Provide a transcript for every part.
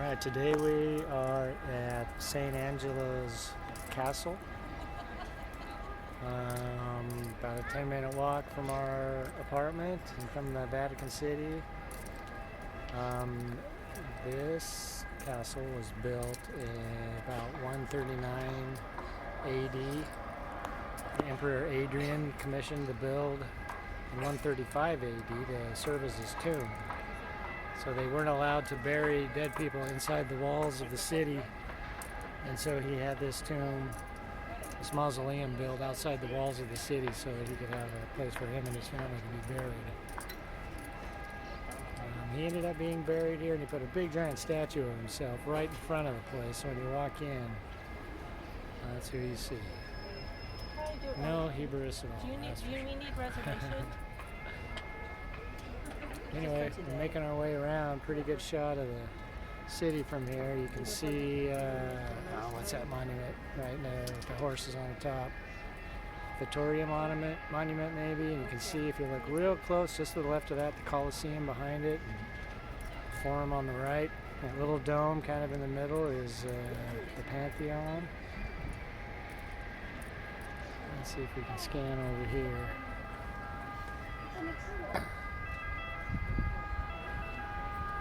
Alright, today we are at St. Angela's Castle. About a 10-minute walk from our apartment and from the Vatican City. This castle was built in about 139 AD. The Emperor Adrian commissioned the build in 135 AD to serve as his tomb. So they weren't allowed to bury dead people inside the walls of the city, and so he had this tomb, this mausoleum built outside the walls of the city so that he could have a place for him and his family to be buried. He ended up being buried here, and he put a big giant statue of himself right in front of the place, so when you walk in, that's who you see. No Hebrews at all. Do you need reservation? Anyway, we're making our way around. Pretty good shot of the city from here. You can see, what's that monument right there with the horses on the top? Vittoria monument maybe. And you can see, if you look real close, just to the left of that, the Colosseum behind it. And the Forum on the right. That little dome kind of in the middle is the Pantheon. Let's see if we can scan over here.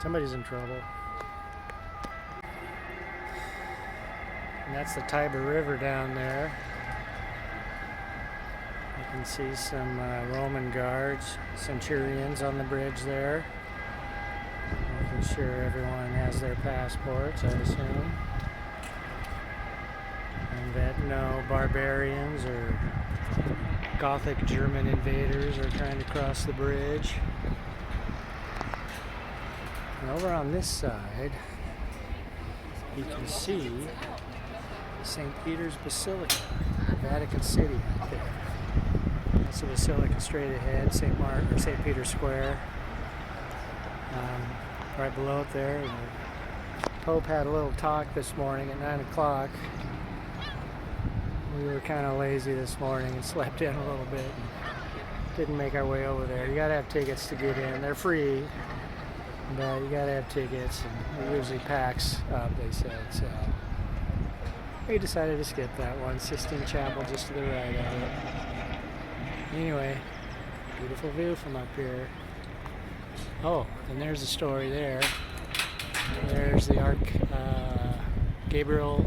Somebody's in trouble. And that's the Tiber River down there. You can see some Roman guards, centurions on the bridge there. Making sure everyone has their passports, I assume. And that no barbarians or Gothic German invaders are trying to cross the bridge. And over on this side, you can see St. Peter's Basilica, Vatican City out there. That's the basilica straight ahead, St. Peter's Square. Right below it there. And the Pope had a little talk this morning at 9 o'clock. We were kind of lazy this morning and slept in a little bit and didn't make our way over there. You gotta have tickets to get in. They're free, but you gotta have tickets, and it usually packs up, they said. So we decided to skip that one. Sistine Chapel just to the right of it. Anyway, beautiful view from up here. Oh, and there's the story there. There's the Archangel Gabriel,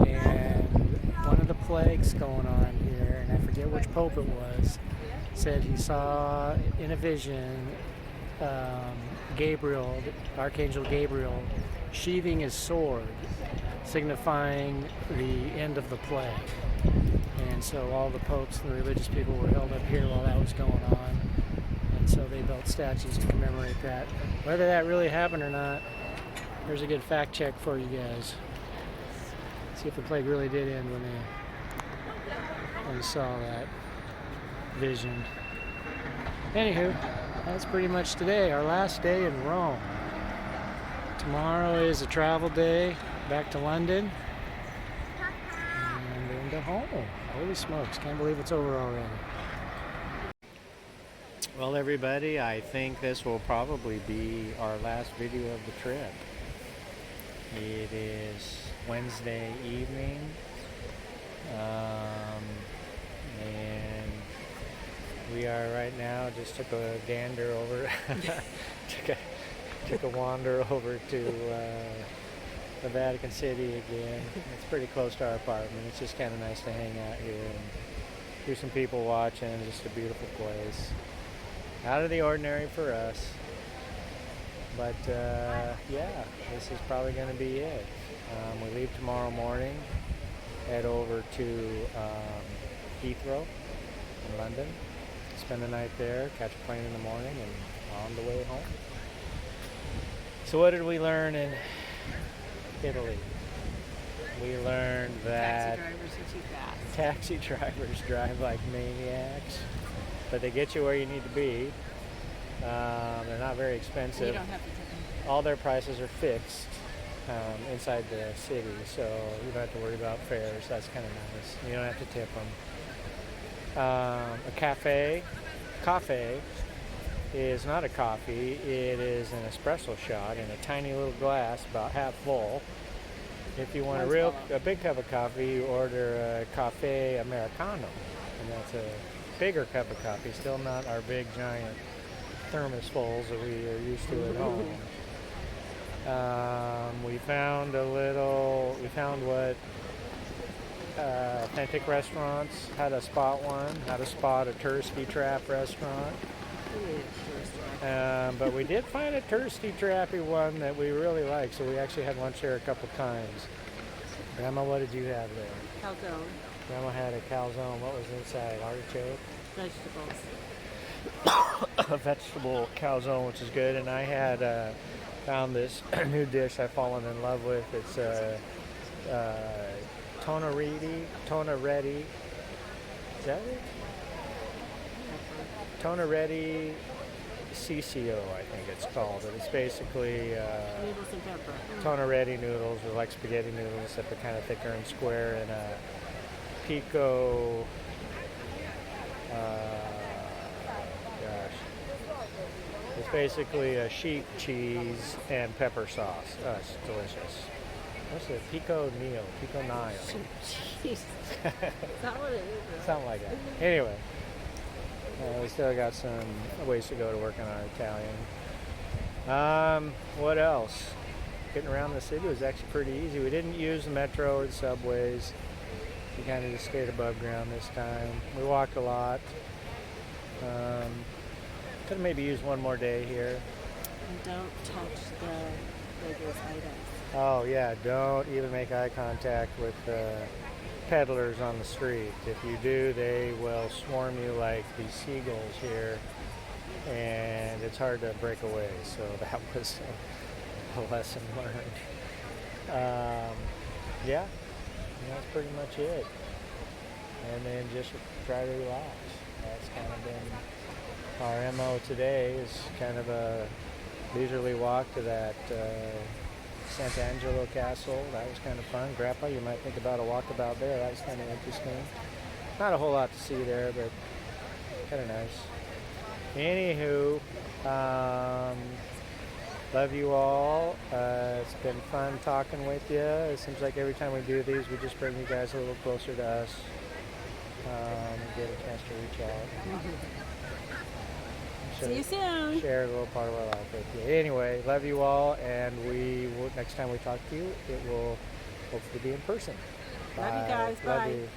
and one of the plagues going on here, and I forget which pope it was, said he saw in a vision Gabriel, Archangel Gabriel, sheathing his sword, signifying the end of the plague. And so all the popes and the religious people were held up here while that was going on. And so they built statues to commemorate that. Whether that really happened or not, there's a good fact check for you guys. See if the plague really did end when they saw that vision. Anywho, that's pretty much today, our last day in Rome. Tomorrow is a travel day back to London and into home. Holy smokes, can't believe it's over already. Well, everybody, I think this will probably be our last video of the trip. It is Wednesday evening, and we are right now, just took a gander over, took a wander over to the Vatican City again. It's pretty close to our apartment. It's just kind of nice to hang out here and do some people watching. Just a beautiful place. Out of the ordinary for us. But yeah, this is probably going to be it. We leave tomorrow morning, head over to Heathrow in London, spend the night there, catch a plane in the morning, and on the way home. So what did we learn in Italy? We learned that Taxi drivers are too fast. Taxi drivers drive like maniacs, but they get you where you need to be. They're not very expensive. You don't have to tip them. All their prices are fixed inside the city, so you don't have to worry about fares. That's kind of nice. You don't have to tip them. A cafe is not a coffee. It is an espresso shot in a tiny little glass, about half full. If you want a big cup of coffee, you order a cafe americano, and that's a bigger cup of coffee. Still not our big giant thermos fulls that we are used to at home. We found what authentic restaurants, how to spot one, how to spot a Tursky Trap restaurant. But we did find a Tursky Trappy one that we really like, so we actually had lunch there a couple times. Grandma, what did you have there? Calzone. Grandma had a calzone. What was inside? Artichoke? Vegetables. A vegetable calzone, which is good. And I had found this new dish I've fallen in love with. It's Tonaretti. Is that it? Tonaretti CCO, I think it's called. But it's basically Noodles and pepper. Tonaretti noodles, or like spaghetti noodles, except they're kind of thicker and square, and a pico. It's basically a sheep cheese and pepper sauce. It's delicious. What's it? Pico Nile. Jeez. Is that what it is? Something like that. Anyway, we still got some ways to go to work on our Italian. What else? Getting around the city was actually pretty easy. We didn't use the metro or the subways. We kind of just stayed above ground this time. We walked a lot. Could have maybe used one more day here. And don't touch the beggars' items. Oh yeah, don't even make eye contact with peddlers on the street. If you do, they will swarm you like these seagulls here, and it's hard to break away. So that was a lesson learned. Yeah, that's pretty much it. And then just try to relax. That's kind of been our MO today, is kind of a leisurely walk to that Sant'Angelo Castle. That was kind of fun. Grandpa, you might think about a walkabout there. That was kind of interesting. Not a whole lot to see there, but kind of nice. Anywho, love you all. It's been fun talking with you. It seems like every time we do these, we just bring you guys a little closer to us. Get a chance to reach out. See you soon. Share a little part of our life with you. Anyway, love you all, and next time we talk to you, it will hopefully be in person. Love you guys. Love Bye. you.